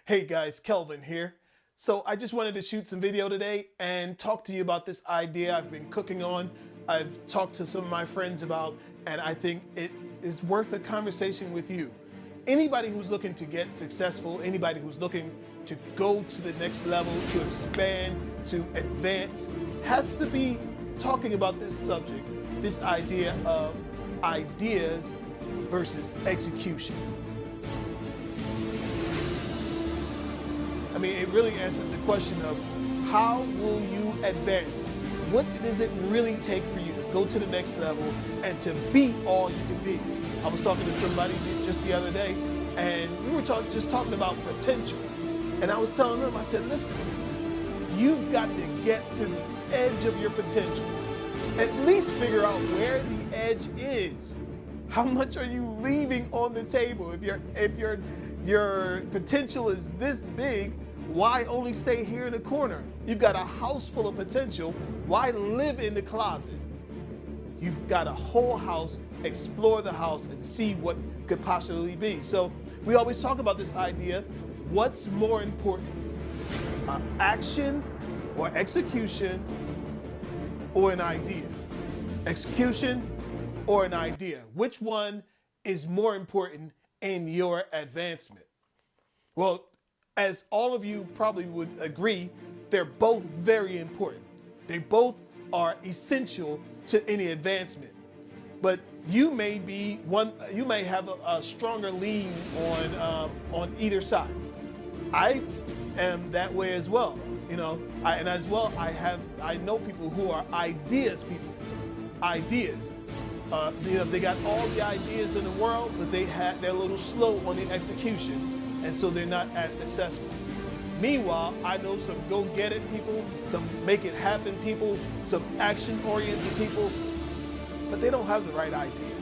Hey guys, Kelvin here. So I just wanted to shoot some video today and talk to you about this idea I've been cooking on. I've talked to some of my friends about, and I think it is worth a conversation with you. Anybody who's looking to get successful, anybody who's looking to go to the next level, to expand, to advance, has to be talking about this subject, this idea of ideas versus execution. I mean, it really answers the question of how will you advance? What does it really take for you to go to the next level and to be all you can be? I was talking to somebody just the other day, and we were just talking about potential. And I was telling them, I said, listen, you've got to get to the edge of your potential. At least figure out where the edge is. How much are you leaving on the table? If your potential is this big, why only stay here in the corner? You've got a house full of potential. Why live in the closet? You've got a whole house. Explore the house and see what could possibly be. So we always talk about this idea. What's more important? Action or execution or an idea? Execution or an idea? Which one is more important in your advancement? Well, as all of you probably would agree, they're both very important. They both are essential to any advancement. But you may have a stronger lean on either side. I am that way as well. You know, I know people who are ideas people. Ideas. They got all the ideas in the world, but they're a little slow on the execution, and so they're not as successful. Meanwhile, I know some go-get-it people, some make-it-happen people, some action-oriented people, but they don't have the right idea,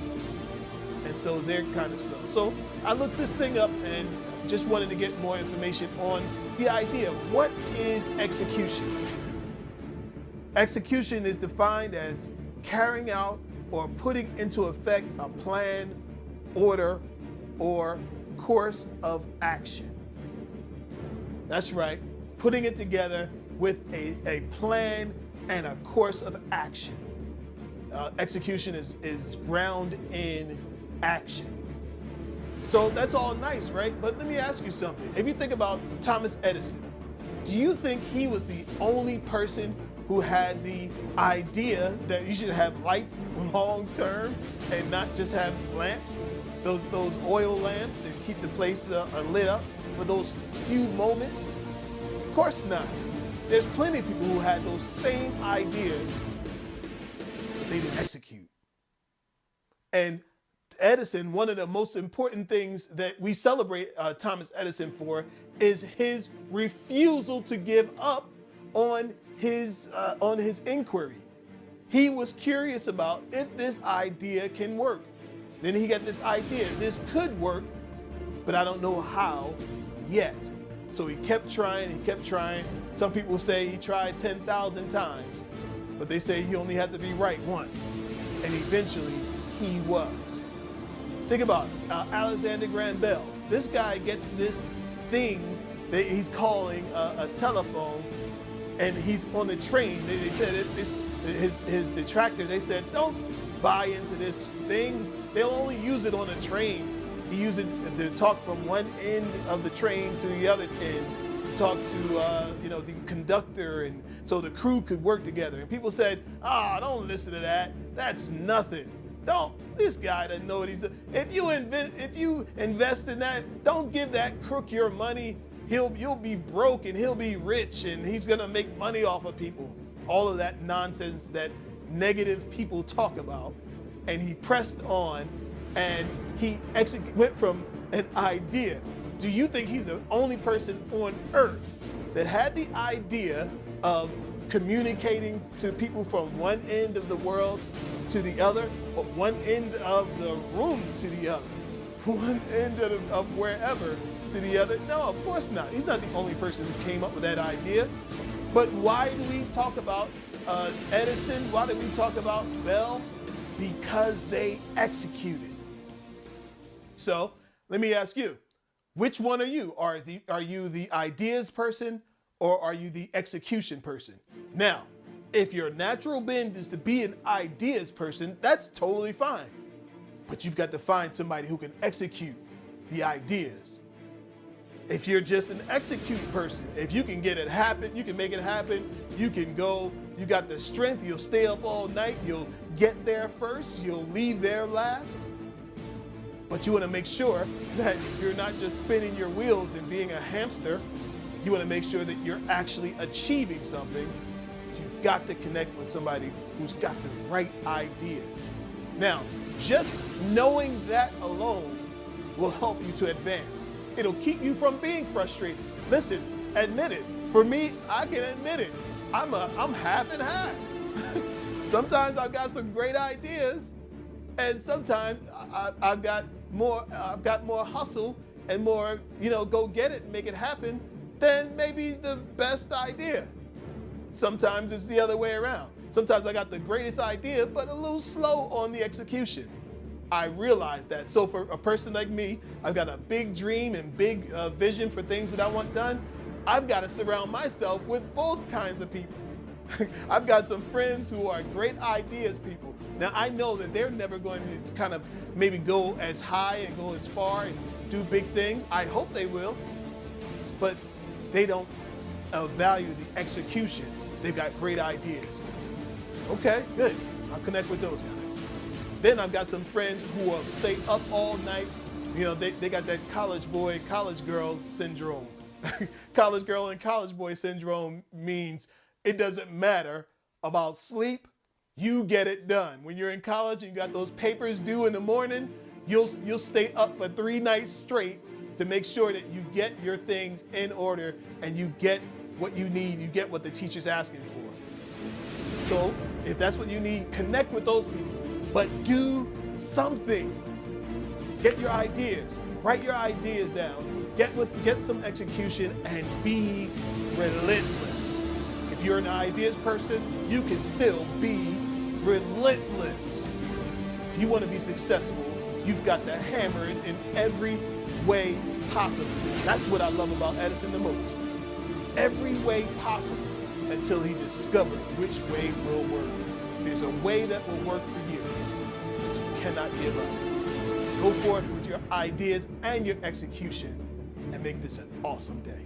and so they're kind of slow. So I looked this thing up and just wanted to get more information on the idea. What is execution? Execution is defined as carrying out or putting into effect a plan, order, or course of action. That's right, putting it together with a plan and a course of action. Execution is ground in action. So that's all nice, right? But let me ask you something. If you think about Thomas Edison, do you think he was the only person who had the idea that you should have lights long term and not just have lamps, those oil lamps, and keep the place lit up for those few moments? Of course not. There's plenty of people who had those same ideas, but they didn't execute. And Edison, one of the most important things that we celebrate Thomas Edison for is his refusal to give up on his inquiry. He was curious about if this idea can work. Then he got this idea, this could work, but I don't know how yet. So he kept trying, he kept trying. Some people say he tried 10,000 times, but they say he only had to be right once. And eventually he was. Think about it, Alexander Graham Bell. This guy gets this thing that he's calling a telephone, and he's on the train. They said his detractors, they said, don't buy into this thing. They'll only use it on a train. He used it to talk from one end of the train to the other end, to talk to the conductor, and so the crew could work together. And people said, don't listen to that. That's nothing. This guy doesn't know what he's doing. If you invest in that, don't give that crook your money. You'll be broke and he'll be rich and he's gonna make money off of people. All of that nonsense that negative people talk about. And he pressed on and he went from an idea. Do you think he's the only person on earth that had the idea of communicating to people from one end of the world to the other, or one end of the room to the other, one end of wherever to the other? No, of course not. He's not the only person who came up with that idea. But why do we talk about Edison? Why do we talk about Bell? Because they executed. So let me ask you, Which one are you? Are you the ideas person or are you the execution person? Now, if your natural bend is to be an ideas person, that's totally fine. But you've got to find somebody who can execute the ideas. If you're just an execute person, if you can get it happen, you can make it happen, you can go, you got the strength, you'll stay up all night, you'll get there first, you'll leave there last. But you want to make sure that you're not just spinning your wheels and being a hamster. You want to make sure that you're actually achieving something. You've got to connect with somebody who's got the right ideas. Now, just knowing that alone will help you to advance. It'll keep you from being frustrated. Listen, admit it. For me, I can admit it. I'm half and half. Sometimes I've got some great ideas, and sometimes I've got more hustle and more, go get it and make it happen than maybe the best idea. Sometimes it's the other way around. Sometimes I got the greatest idea, but a little slow on the execution. I realize that. So for a person like me, I've got a big dream and big vision for things that I want done. I've got to surround myself with both kinds of people. I've got some friends who are great ideas people. Now I know that they're never going to kind of maybe go as high and go as far and do big things. I hope they will, but they don't value the execution. They've got great ideas. Okay, good. I'll connect with those guys. Then I've got some friends who will stay up all night. They got that college boy, college girl syndrome. College girl and college boy syndrome means it doesn't matter about sleep. You get it done. When you're in college and you got those papers due in the morning, you'll stay up for 3 nights straight to make sure that you get your things in order and you get what you need, you get what the teacher's asking for. So if that's what you need, connect with those people. But do something. Get your ideas. Write your ideas down. Get some execution and be relentless. If you're an ideas person, you can still be relentless. If you want to be successful, you've got to hammer it in every way possible. That's what I love about Edison the most. Every way possible until he discovered which way will work. There's a way that will work for you, but you cannot give up. Go forth with your ideas and your execution and make this an awesome day.